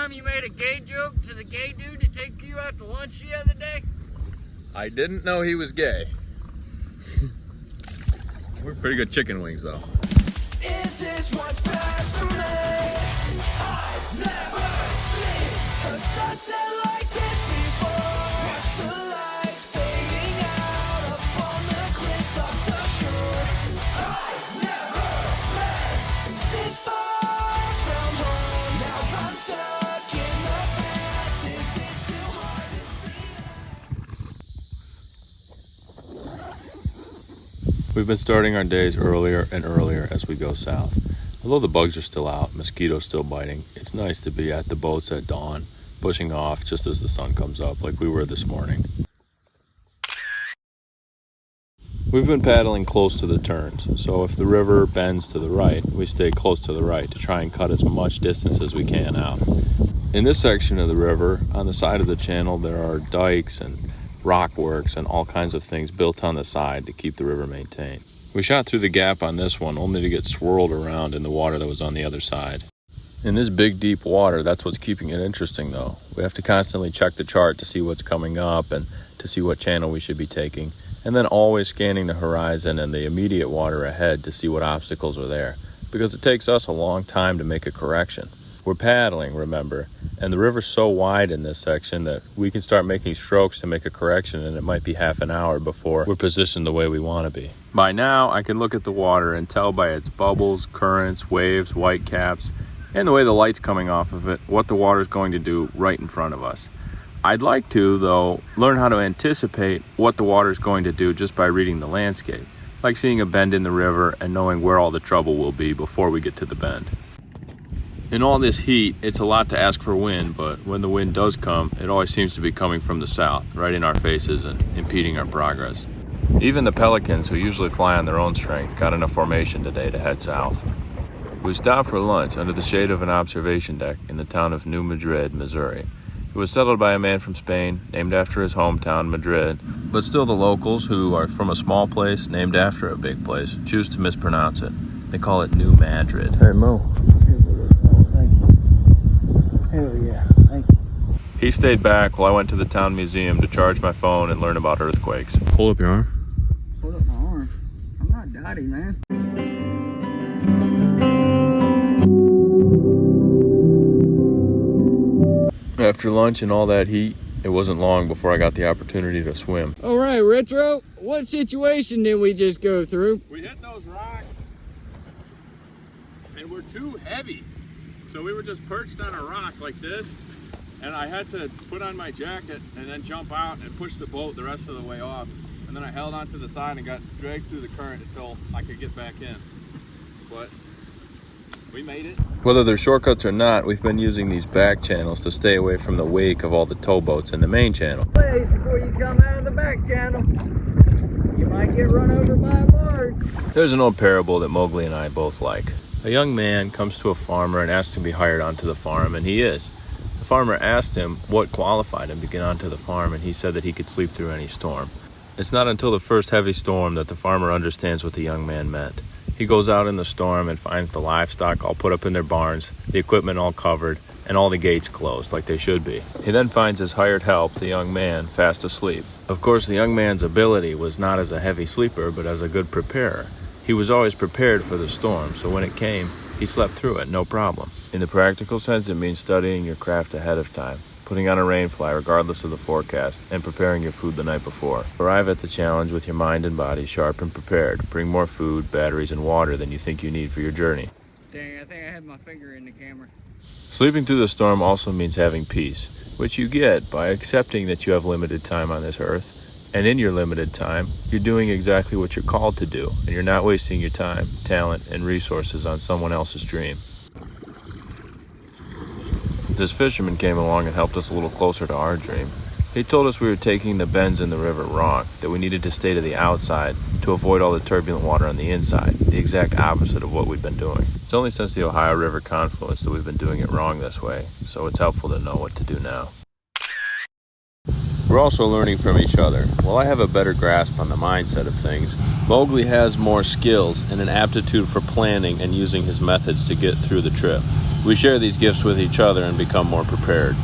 time you made a gay joke to the gay dude to take you out to lunch the other day? I didn't know he was gay. We're pretty good chicken wings though. Is this what's best for me? I've never seen a sunset like this before. Watch the lights fading out upon the cliffs of the shore. I've never been this far from home. Now I'm stuck in the past. Is it too hard to see? We've been starting our days earlier and earlier as we go south. Although the bugs are still out, mosquitoes still biting, it's nice to be at the boats at dawn, pushing off just as the sun comes up like we were this morning. We've been paddling close to the turns, so if the river bends to the right, we stay close to the right to try and cut as much distance as we can out. In this section of the river, on the side of the channel, there are dikes and rock works and all kinds of things built on the side to keep the river maintained. We shot through the gap on this one only to get swirled around in the water that was on the other side. In this big deep water, that's what's keeping it interesting though. We have to constantly check the chart to see what's coming up and to see what channel we should be taking, and then always scanning the horizon and the immediate water ahead to see what obstacles are there, because it takes us a long time to make a correction. We're paddling, remember, and the river's so wide in this section that we can start making strokes to make a correction, and it might be half an hour before we're positioned the way we want to be. By now, I can look at the water and tell by its bubbles, currents, waves, white caps, and the way the light's coming off of it, what the water's going to do right in front of us. I'd like to, though, learn how to anticipate what the water's going to do just by reading the landscape, like seeing a bend in the river and knowing where all the trouble will be before we get to the bend. In all this heat, it's a lot to ask for wind, but when the wind does come, it always seems to be coming from the south, right in our faces and impeding our progress. Even the pelicans, who usually fly on their own strength, got in a formation today to head south. We stopped for lunch under the shade of an observation deck in the town of New Madrid, Missouri. It was settled by a man from Spain, named after his hometown, Madrid, but still the locals, who are from a small place named after a big place, choose to mispronounce it. They call it New Madrid. Hey, Mo. Hell yeah, thank you. He stayed back while I went to the town museum to charge my phone and learn about earthquakes. Hold up your arm. Hold up my arm. I'm not Dottie, man. After lunch and all that heat, it wasn't long before I got the opportunity to swim. All right, Retro, what situation did we just go through? We hit those rocks and we're too heavy. So we were just perched on a rock like this, and I had to put on my jacket and then jump out and push the boat the rest of the way off. And then I held onto the side and got dragged through the current until I could get back in. But we made it. Whether they're shortcuts or not, we've been using these back channels to stay away from the wake of all the towboats in the main channel. Please, before you come out of the back channel, you might get run over by a barge. There's an old parable that Mowgli and I both like. A young man comes to a farmer and asks to be hired onto the farm, and he is. The farmer asked him what qualified him to get onto the farm, and he said that he could sleep through any storm. It's not until the first heavy storm that the farmer understands what the young man meant. He goes out in the storm and finds the livestock all put up in their barns, the equipment all covered, and all the gates closed like they should be. He then finds his hired help, the young man, fast asleep. Of course, the young man's ability was not as a heavy sleeper, but as a good preparer. He was always prepared for the storm, so when it came, he slept through it, no problem. In the practical sense, it means studying your craft ahead of time, putting on a rain fly regardless of the forecast, and preparing your food the night before. Arrive at the challenge with your mind and body sharp and prepared. Bring more food, batteries, and water than you think you need for your journey. Dang, I think I had my finger in the camera. Sleeping through the storm also means having peace, which you get by accepting that you have limited time on this earth. And in your limited time, you're doing exactly what you're called to do, and you're not wasting your time, talent, and resources on someone else's dream. This fisherman came along and helped us a little closer to our dream. He told us we were taking the bends in the river wrong, that we needed to stay to the outside to avoid all the turbulent water on the inside, the exact opposite of what we've been doing. It's only since the Ohio River confluence that we've been doing it wrong this way, so it's helpful to know what to do now. We're also learning from each other. While I have a better grasp on the mindset of things, Mowgli has more skills and an aptitude for planning and using his methods to get through the trip. We share these gifts with each other and become more prepared.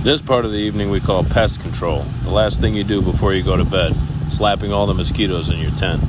This part of the evening we call pest control, the last thing you do before you go to bed, slapping all the mosquitoes in your tent.